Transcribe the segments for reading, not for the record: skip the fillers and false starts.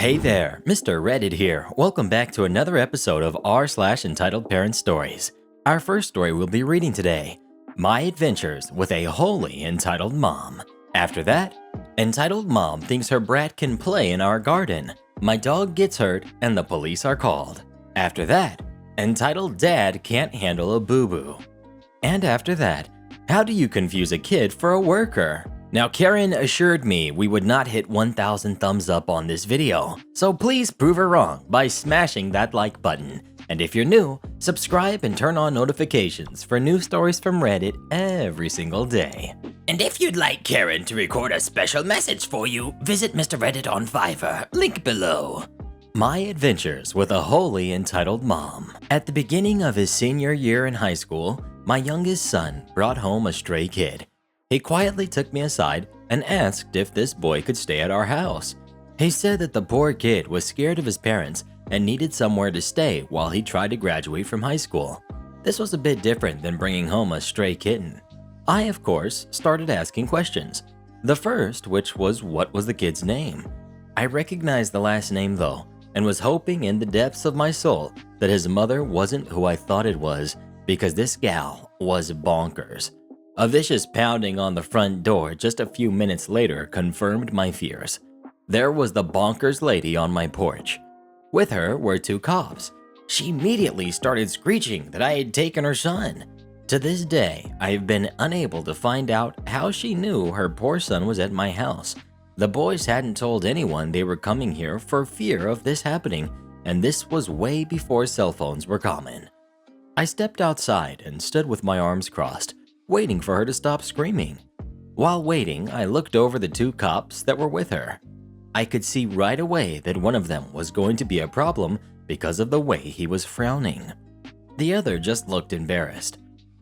Hey there, Mr. Reddit here. Welcome back to another episode of r/Entitled Parent Stories. Our first story we'll be reading today, My Adventures with a Wholly Entitled Mom. After that, Entitled Mom thinks her brat can play in our garden. My dog gets hurt and the police are called. After that, Entitled Dad can't handle a boo-boo. And after that, how do you confuse a kid for a worker? Now, Karen assured me we would not hit 1,000 thumbs up on this video, so please prove her wrong by smashing that like button. And if you're new, subscribe and turn on notifications for new stories from Reddit every single day. And if you'd like Karen to record a special message for you, visit Mr. Reddit on Fiverr, link below. My Adventures with a Wholly Entitled Mom. At the beginning of his senior year in high school, my youngest son brought home a stray kid. He quietly took me aside and asked if this boy could stay at our house. He said that the poor kid was scared of his parents and needed somewhere to stay while he tried to graduate from high school. This was a bit different than bringing home a stray kitten. I, of course, started asking questions. The first, which was what was the kid's name? I recognized the last name though, and was hoping in the depths of my soul that his mother wasn't who I thought it was, because this gal was bonkers. A vicious pounding on the front door just a few minutes later confirmed my fears. There was the bonkers lady on my porch. With her were two cops. She immediately started screeching that I had taken her son. To this day, I have been unable to find out how she knew her poor son was at my house. The boys hadn't told anyone they were coming here for fear of this happening, and this was way before cell phones were common. I stepped outside and stood with my arms crossed, waiting for her to stop screaming. While waiting, I looked over the two cops that were with her. I could see right away that one of them was going to be a problem because of the way he was frowning. The other just looked embarrassed.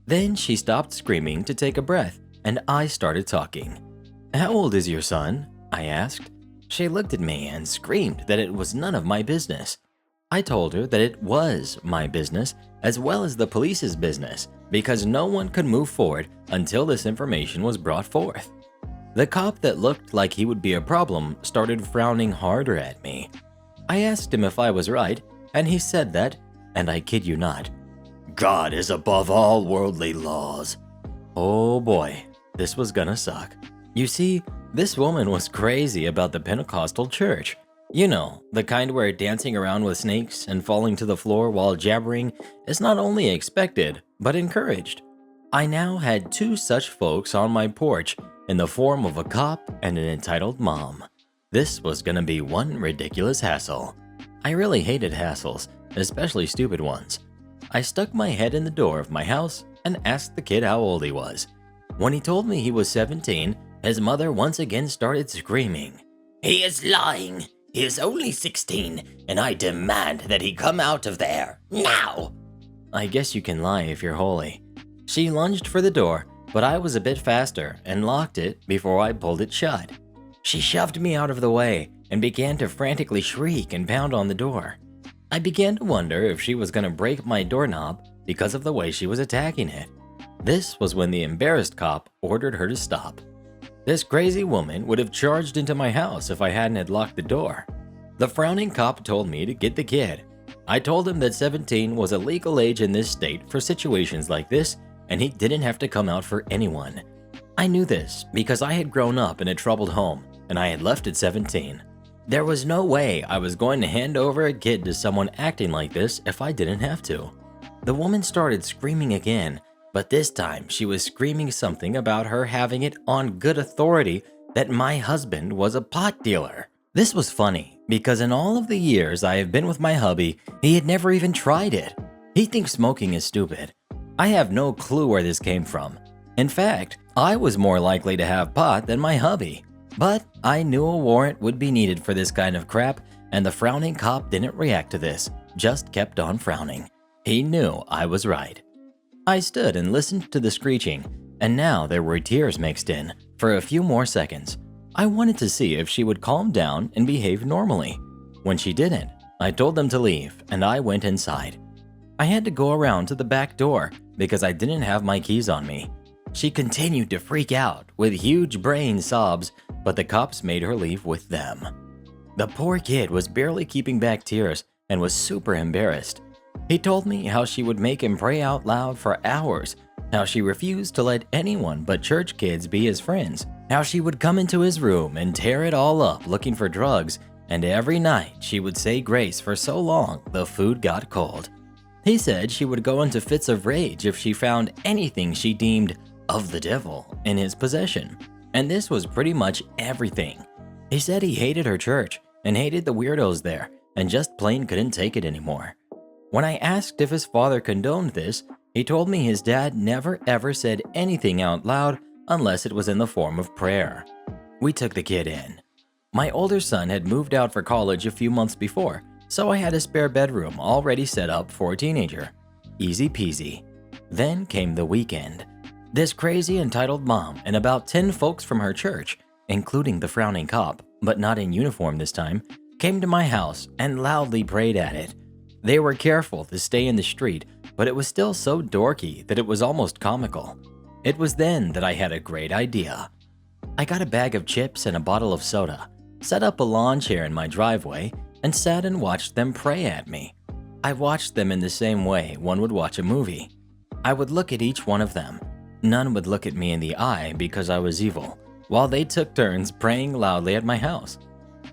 Then she stopped screaming to take a breath, and I started talking. "How old is your son?" I asked. She looked at me and screamed that it was none of my business. I told her that it was my business as well as the police's business, because no one could move forward until this information was brought forth. The cop that looked like he would be a problem started frowning harder at me. I asked him if I was right, and he said that, and I kid you not, "God is above all worldly laws." Oh boy, this was gonna suck. You see, this woman was crazy about the Pentecostal church. You know, the kind where dancing around with snakes and falling to the floor while jabbering is not only expected, but encouraged. I now had two such folks on my porch in the form of a cop and an entitled mom. This was gonna be one ridiculous hassle. I really hated hassles, especially stupid ones. I stuck my head in the door of my house and asked the kid how old he was. When he told me he was 17, his mother once again started screaming, "He is lying! He is only 16, and I demand that he come out of there, now!" I guess you can lie if you're holy. She lunged for the door, but I was a bit faster and locked it before I pulled it shut. She shoved me out of the way and began to frantically shriek and pound on the door. I began to wonder if she was going to break my doorknob because of the way she was attacking it. This was when the embarrassed cop ordered her to stop. This crazy woman would have charged into my house if I hadn't had locked the door. The frowning cop told me to get the kid. I told him that 17 was a legal age in this state for situations like this, and he didn't have to come out for anyone. I knew this because I had grown up in a troubled home, and I had left at 17. There was no way I was going to hand over a kid to someone acting like this if I didn't have to. The woman started screaming again, but this time she was screaming something about her having it on good authority that my husband was a pot dealer. This was funny because in all of the years I have been with my hubby, he had never even tried it. He thinks smoking is stupid. I have no clue where this came from. In fact, I was more likely to have pot than my hubby. But I knew a warrant would be needed for this kind of crap, and the frowning cop didn't react to this, just kept on frowning. He knew I was right. I stood and listened to the screeching, and now there were tears mixed in for a few more seconds. I wanted to see if she would calm down and behave normally. When she didn't, I told them to leave, and I went inside. I had to go around to the back door because I didn't have my keys on me. She continued to freak out with huge brain sobs, but the cops made her leave with them. The poor kid was barely keeping back tears and was super embarrassed. He told me how she would make him pray out loud for hours, how she refused to let anyone but church kids be his friends, how she would come into his room and tear it all up looking for drugs, and every night she would say grace for so long the food got cold. He said she would go into fits of rage if she found anything she deemed of the devil in his possession, and this was pretty much everything. He said he hated her church and hated the weirdos there and just plain couldn't take it anymore. When I asked if his father condoned this, he told me his dad never ever said anything out loud unless it was in the form of prayer. We took the kid in. My older son had moved out for college a few months before, so I had a spare bedroom already set up for a teenager. Easy peasy. Then came the weekend. This crazy entitled mom and about 10 folks from her church, including the frowning cop, but not in uniform this time, came to my house and loudly prayed at it. They were careful to stay in the street, but it was still so dorky that it was almost comical. It was then that I had a great idea. I got a bag of chips and a bottle of soda, set up a lawn chair in my driveway, and sat and watched them pray at me. I watched them in the same way one would watch a movie. I would look at each one of them. None would look at me in the eye because I was evil, while they took turns praying loudly at my house.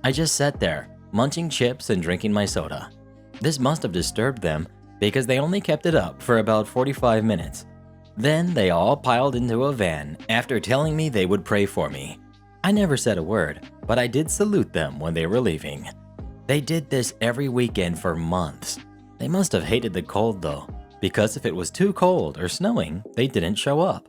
I just sat there, munching chips and drinking my soda. This must have disturbed them because they only kept it up for about 45 minutes. Then they all piled into a van after telling me they would pray for me. I never said a word, but I did salute them when they were leaving. They did this every weekend for months. They must have hated the cold though, because if it was too cold or snowing, they didn't show up.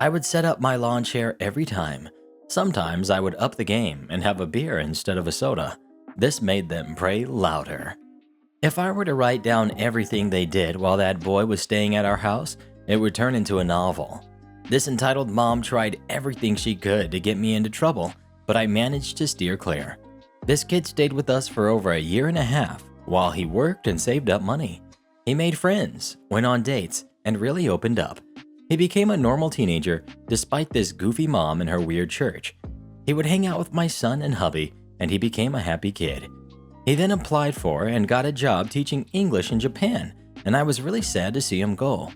I would set up my lawn chair every time. Sometimes I would up the game and have a beer instead of a soda. This made them pray louder. If I were to write down everything they did while that boy was staying at our house, it would turn into a novel. This entitled mom tried everything she could to get me into trouble, but I managed to steer clear. This kid stayed with us for over a year and a half while he worked and saved up money. He made friends, went on dates, and really opened up. He became a normal teenager despite this goofy mom and her weird church. He would hang out with my son and hubby, and he became a happy kid. He then applied for and got a job teaching English in Japan, and I was really sad to see him go.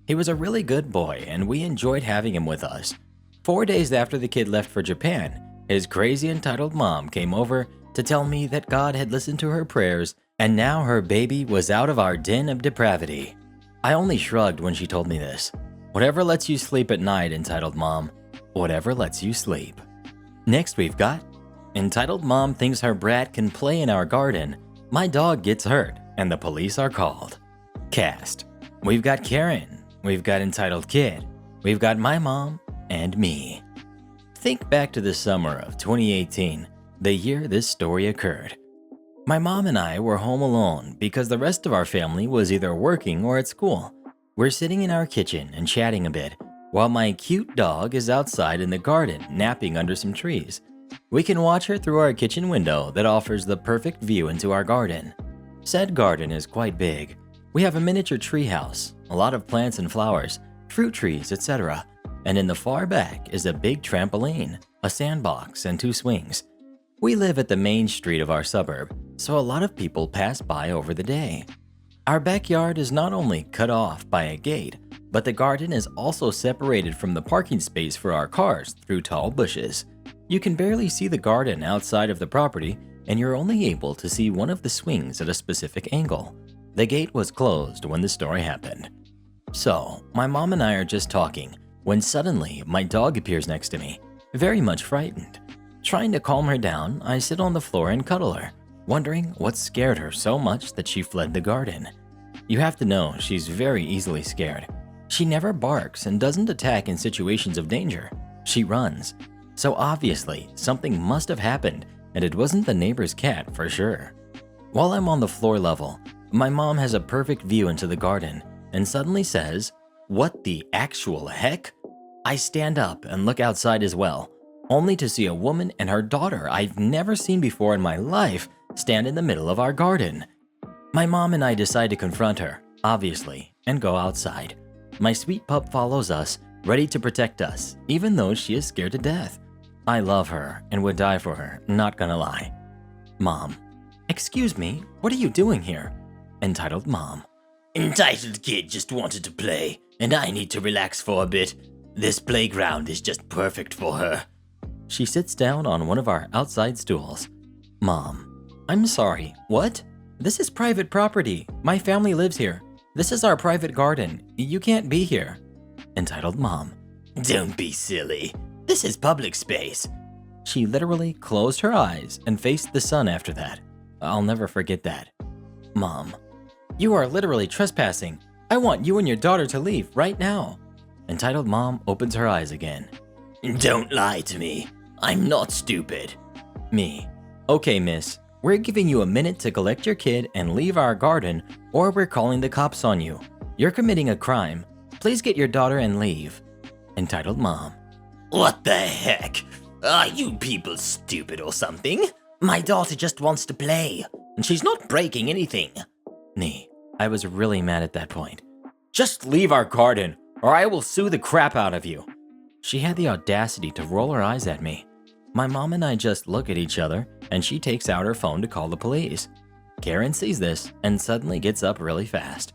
He was a really good boy, and we enjoyed having him with us. 4 days after the kid left for Japan, his crazy entitled mom came over to tell me that God had listened to her prayers, and now her baby was out of our den of depravity. I only shrugged when she told me this. Whatever lets you sleep at night, entitled mom. Whatever lets you sleep. Next we've got entitled mom thinks her brat can play in our garden. My dog gets hurt and the police are called. Cast. We've got Karen. We've got entitled kid. We've got my mom and me. Think back to the summer of 2018, the year this story occurred. My mom and I were home alone because the rest of our family was either working or at school. We're sitting in our kitchen and chatting a bit, while my cute dog is outside in the garden napping under some trees. We can watch her through our kitchen window that offers the perfect view into our garden. Said garden is quite big. We have a miniature tree house, a lot of plants and flowers, fruit trees, etc. And in the far back is a big trampoline, a sandbox, and 2 swings. We live at the main street of our suburb, so a lot of people pass by over the day. Our backyard is not only cut off by a gate, but the garden is also separated from the parking space for our cars through tall bushes. You can barely see the garden outside of the property, and you're only able to see one of the swings at a specific angle. The gate was closed when the story happened. So, my mom and I are just talking, when suddenly my dog appears next to me, very much frightened. Trying to calm her down, I sit on the floor and cuddle her, wondering what scared her so much that she fled the garden. You have to know she's very easily scared. She never barks and doesn't attack in situations of danger. She runs. So obviously, something must have happened, and it wasn't the neighbor's cat for sure. While I'm on the floor level, my mom has a perfect view into the garden and suddenly says, "What the actual heck?" I stand up and look outside as well, only to see a woman and her daughter I've never seen before in my life stand in the middle of our garden. My mom and I decide to confront her, obviously, and go outside. My sweet pup follows us, ready to protect us, even though she is scared to death. I love her and would die for her, not gonna lie. Mom. Excuse me, what are you doing here? Entitled Mom. Entitled kid just wanted to play, and I need to relax for a bit. This playground is just perfect for her. She sits down on one of our outside stools. Mom. I'm sorry, what? This is private property. My family lives here. This is our private garden. You can't be here. Entitled Mom. Don't be silly. This is public space. She literally closed her eyes and faced the sun after that. I'll never forget that. Mom. You are literally trespassing. I want you and your daughter to leave right now. Entitled Mom opens her eyes again. Don't lie to me. I'm not stupid. Me. Okay, miss. We're giving you a minute to collect your kid and leave our garden, or we're calling the cops on you. You're committing a crime. Please get your daughter and leave. Entitled Mom. What the heck? Are you people stupid or something? My daughter just wants to play, and she's not breaking anything. Me. I was really mad at that point. Just leave our garden, or I will sue the crap out of you. She had the audacity to roll her eyes at me. My mom and I just look at each other, and she takes out her phone to call the police. Karen sees this and suddenly gets up really fast.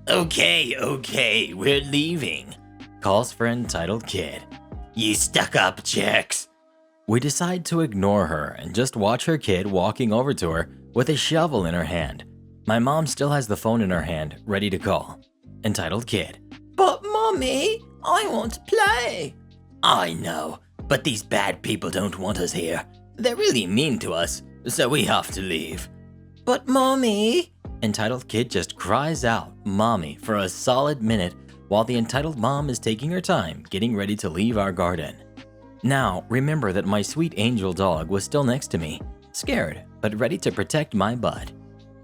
Okay, we're leaving. Calls for Entitled Kid. You stuck up jerks. We decide to ignore her and just watch her kid walking over to her with a shovel in her hand. My mom still has the phone in her hand, ready to call. Entitled Kid. But Mommy, I want to play. I know, but these bad people don't want us here. They're really mean to us, so we have to leave. But Mommy. Entitled Kid just cries out, Mommy, for a solid minute while the entitled mom is taking her time getting ready to leave our garden. Now, remember that my sweet angel dog was still next to me, scared, but ready to protect my butt.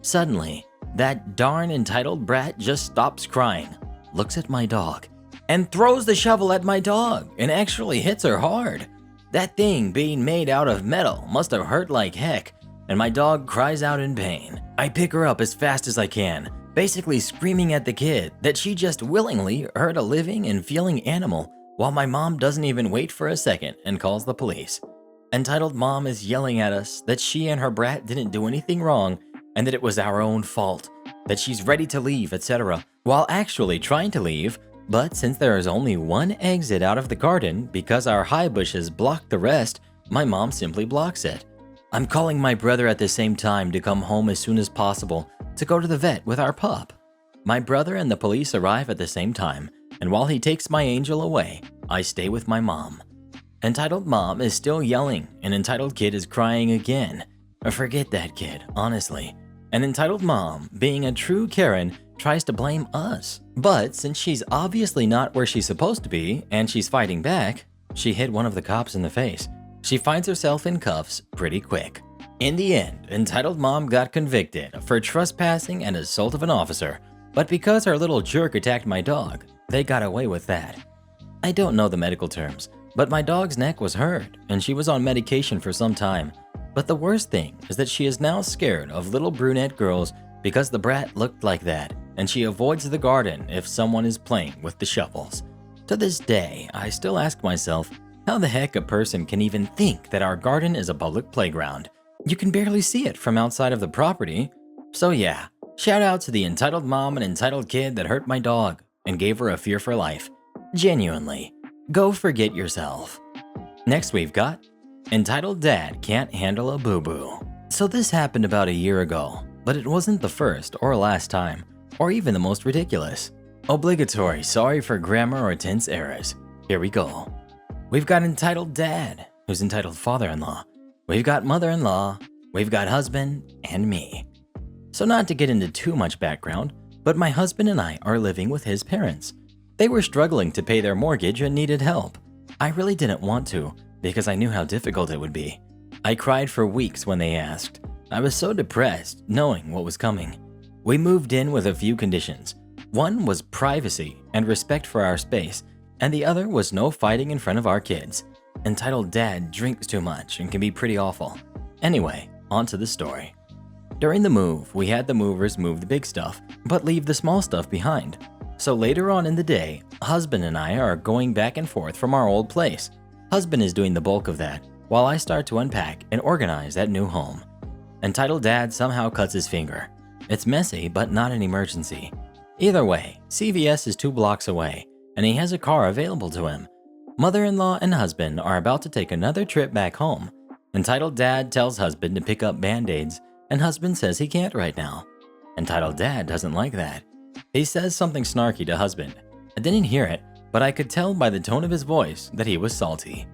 Suddenly, that darn entitled brat just stops crying, looks at my dog, and throws the shovel at my dog and actually hits her hard. That thing being made out of metal must have hurt like heck, and my dog cries out in pain. I pick her up as fast as I can, basically screaming at the kid that she just willingly hurt a living and feeling animal, while my mom doesn't even wait for a second and calls the police. Entitled Mom is yelling at us that she and her brat didn't do anything wrong and that it was our own fault, that she's ready to leave, etc., while actually trying to leave, but since there is only one exit out of the garden because our high bushes block the rest, my mom simply blocks it. I'm calling my brother at the same time to come home as soon as possible to go to the vet with our pup. My brother and the police arrive at the same time, and while he takes my angel away, I stay with my mom. Entitled Mom is still yelling, and Entitled Kid is crying again. Forget that kid, honestly. And Entitled Mom, being a true Karen, tries to blame us. But since she's obviously not where she's supposed to be, and she's fighting back, she hit one of the cops in the face. She finds herself in cuffs pretty quick. In the end, Entitled Mom got convicted for trespassing and assault of an officer, but because her little jerk attacked my dog, they got away with that. I don't know the medical terms, but my dog's neck was hurt, and she was on medication for some time. But the worst thing is that she is now scared of little brunette girls because the brat looked like that, and she avoids the garden if someone is playing with the shovels. To this day, I still ask myself how the heck a person can even think that our garden is a public playground. You can barely see it from outside of the property. So yeah, shout out to the entitled mom and entitled kid that hurt my dog and gave her a fear for life. Genuinely, go forget yourself. Next we've got Entitled Dad Can't Handle a Boo-Boo. So this happened about a year ago, but it wasn't the first or last time, or even the most ridiculous. Obligatory sorry for grammar or tense errors. Here we go. We've got entitled dad, who's entitled father-in-law. We've got mother-in-law, we've got husband, and me. So not to get into too much background, but my husband and I are living with his parents. They were struggling to pay their mortgage and needed help. I really didn't want to, because I knew how difficult it would be. I cried for weeks when they asked. I was so depressed, knowing what was coming. We moved in with a few conditions. One was privacy and respect for our space, and the other was no fighting in front of our kids. Entitled dad drinks too much and can be pretty awful. Anyway, on to the story. During the move, we had the movers move the big stuff, but leave the small stuff behind. So later on in the day, husband and I are going back and forth from our old place. Husband is doing the bulk of that, while I start to unpack and organize that new home. Entitled Dad somehow cuts his finger. It's messy, but not an emergency. Either way, CVS is 2 blocks away, and he has a car available to him. Mother-in-law and husband are about to take another trip back home. Entitled Dad tells husband to pick up Band-Aids, and husband says he can't right now. Entitled Dad doesn't like that. He says something snarky to husband. I didn't hear it, but I could tell by the tone of his voice that he was salty.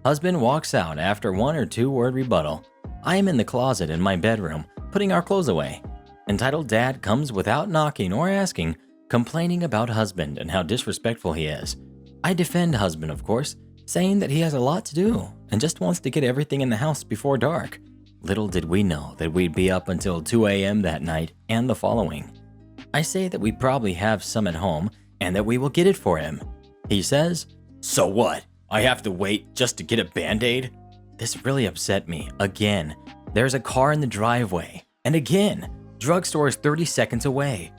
Husband walks out after 1 or 2 word rebuttal. I am in the closet in my bedroom, putting our clothes away. Entitled Dad comes without knocking or asking, complaining about husband and how disrespectful he is. I defend husband, of course, saying that he has a lot to do and just wants to get everything in the house before dark. Little did we know that we'd be up until 2 a.m. that night and the following. I say that we probably have some at home and that we will get it for him. He says, "So what? I have to wait just to get a Band-Aid?" This really upset me. Again, there's a car in the driveway. And again, drugstore is 30 seconds away.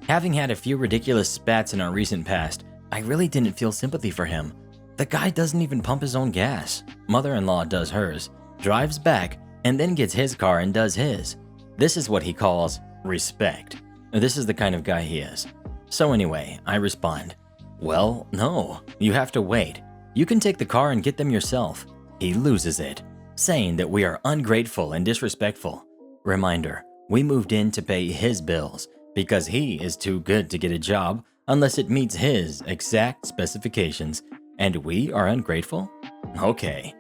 Having had a few ridiculous spats in our recent past, I really didn't feel sympathy for him. The guy doesn't even pump his own gas. Mother-in-law does hers, drives back, and then gets his car and does his. This is what he calls respect. This is the kind of guy he is. So anyway, I respond, "Well, no, you have to wait. You can take the car and get them yourself." He loses it, saying that we are ungrateful and disrespectful. Reminder, we moved in to pay his bills because he is too good to get a job unless it meets his exact specifications, and we are ungrateful? Okay.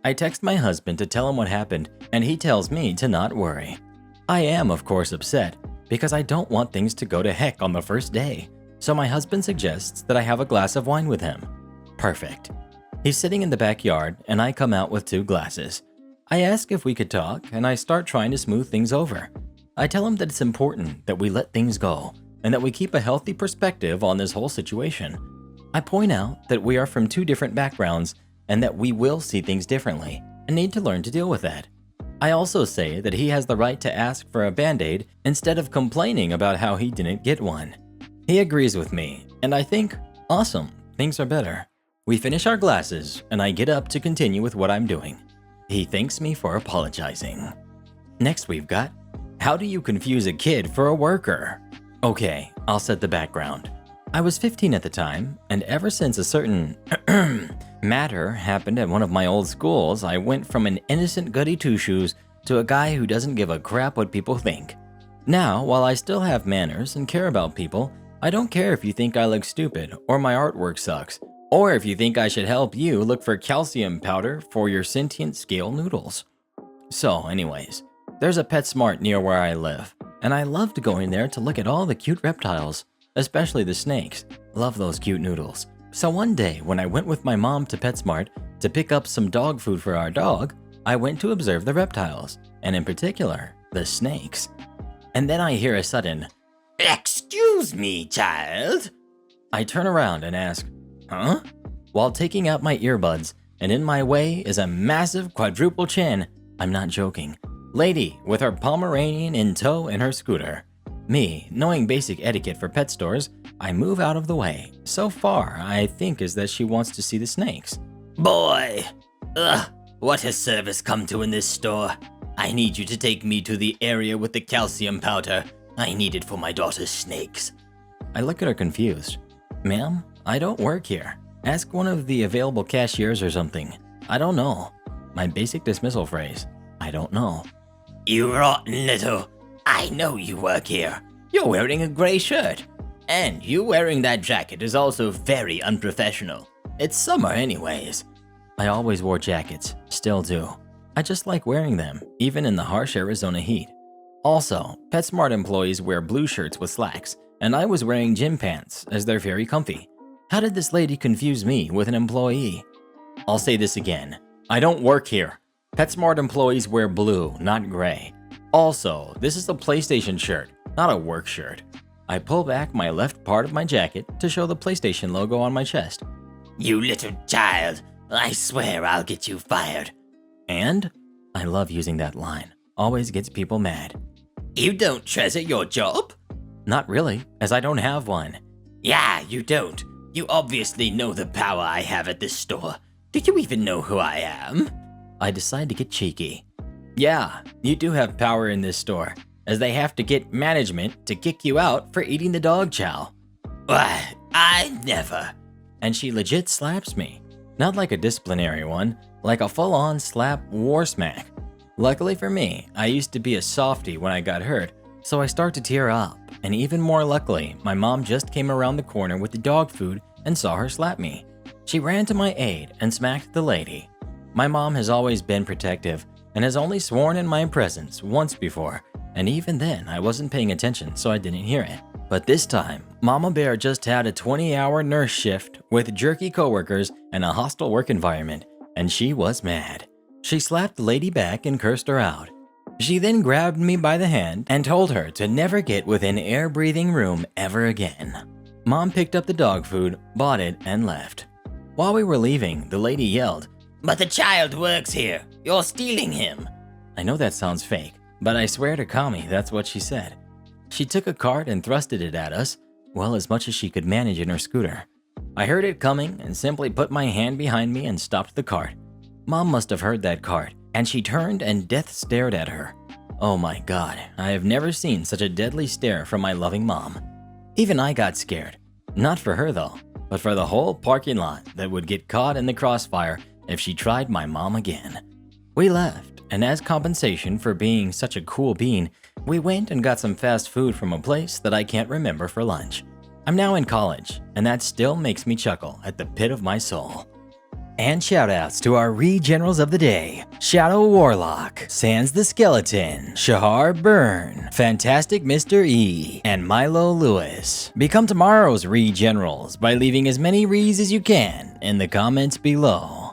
I text my husband to tell him what happened, and he tells me to not worry. I am, of course, upset because I don't want things to go to heck on the first day, so my husband suggests that I have a glass of wine with him. Perfect. He's sitting in the backyard, and I come out with 2 glasses. I ask if we could talk, and I start trying to smooth things over. I tell him that it's important that we let things go, and that we keep a healthy perspective on this whole situation. I point out that we are from 2 different backgrounds, and that we will see things differently, and need to learn to deal with that. I also say that he has the right to ask for a Band-Aid instead of complaining about how he didn't get one. He agrees with me, and I think, awesome, things are better. We finish our glasses, and I get up to continue with what I'm doing. He thanks me for apologizing. Next we've got, how do you confuse a kid for a worker? Okay, I'll set the background. I was 15 at the time, and ever since a certain matter happened at one of my old schools, I went from an innocent goody two-shoes to a guy who doesn't give a crap what people think. Now, while I still have manners and care about people, I don't care if you think I look stupid or my artwork sucks, or if you think I should help you look for calcium powder for your sentient scale noodles. So anyways, there's a PetSmart near where I live, and I loved going there to look at all the cute reptiles, especially the snakes. Love those cute noodles. So one day when I went with my mom to PetSmart to pick up some dog food for our dog, I went to observe the reptiles, and in particular, the snakes. And then I hear a sudden, "Excuse me, child." I turn around and ask, "Huh?" While taking out my earbuds, and in my way is a massive quadruple chin, I'm not joking, lady with her Pomeranian in tow in her scooter. Me, knowing basic etiquette for pet stores, I move out of the way. So far, I think is that she wants to see the snakes. Boy, what has service come to in this store? I need you to take me to the area with the calcium powder. I need it for my daughter's snakes. I look at her confused. Ma'am, I don't work here. Ask one of the available cashiers or something. I don't know. My basic dismissal phrase. I don't know. You rotten little... I know you work here. You're wearing a gray shirt. And you wearing that jacket is also very unprofessional. It's summer anyways. I always wore jackets. Still do. I just like wearing them, even in the harsh Arizona heat. Also, PetSmart employees wear blue shirts with slacks, and I was wearing gym pants as they're very comfy. How did this lady confuse me with an employee? I'll say this again. I don't work here. PetSmart employees wear blue, not gray. Also, this is a PlayStation shirt, not a work shirt. I pull back my left part of my jacket to show the PlayStation logo on my chest. You little child, I swear I'll get you fired. And? I love using that line. Always gets people mad. You don't treasure your job? Not really, as I don't have one. Yeah, you don't. You obviously know the power I have at this store. Do you even know who I am? I decide to get cheeky. Yeah, you do have power in this store, as they have to get management to kick you out for eating the dog chow. Why, I never. And she legit slaps me. Not like a disciplinary one, like a full-on slap war smack. Luckily for me, I used to be a softie when I got hurt, so I start to tear up. And even more luckily, my mom just came around the corner with the dog food and saw her slap me. She ran to my aid and smacked the lady. My mom has always been protective and has only sworn in my presence once before, and even then I wasn't paying attention so I didn't hear it. But this time, Mama Bear just had a 20-hour nurse shift with jerky coworkers and a hostile work environment, and she was mad. She slapped the lady back and cursed her out. She then grabbed me by the hand and told her to never get within air-breathing room ever again. Mom picked up the dog food, bought it, and left. While we were leaving, the lady yelled, "But the child works here. You're stealing him." I know that sounds fake, but I swear to Kami that's what she said. She took a cart and thrusted it at us, well, as much as she could manage in her scooter. I heard it coming and simply put my hand behind me and stopped the cart. Mom must have heard that cart, and she turned and death stared at her. Oh my god, I have never seen such a deadly stare from my loving mom. Even I got scared. Not for her though, but for the whole parking lot that would get caught in the crossfire if she tried my mom again. We left, and as compensation for being such a cool bean, we went and got some fast food from a place that I can't remember for lunch. I'm now in college, and that still makes me chuckle at the pit of my soul. And shoutouts to our Re-Generals of the day: Shadow Warlock, Sans the Skeleton, Shahar Byrne, Fantastic Mr. E, and Milo Lewis. Become tomorrow's Re-Generals by leaving as many Re's as you can in the comments below.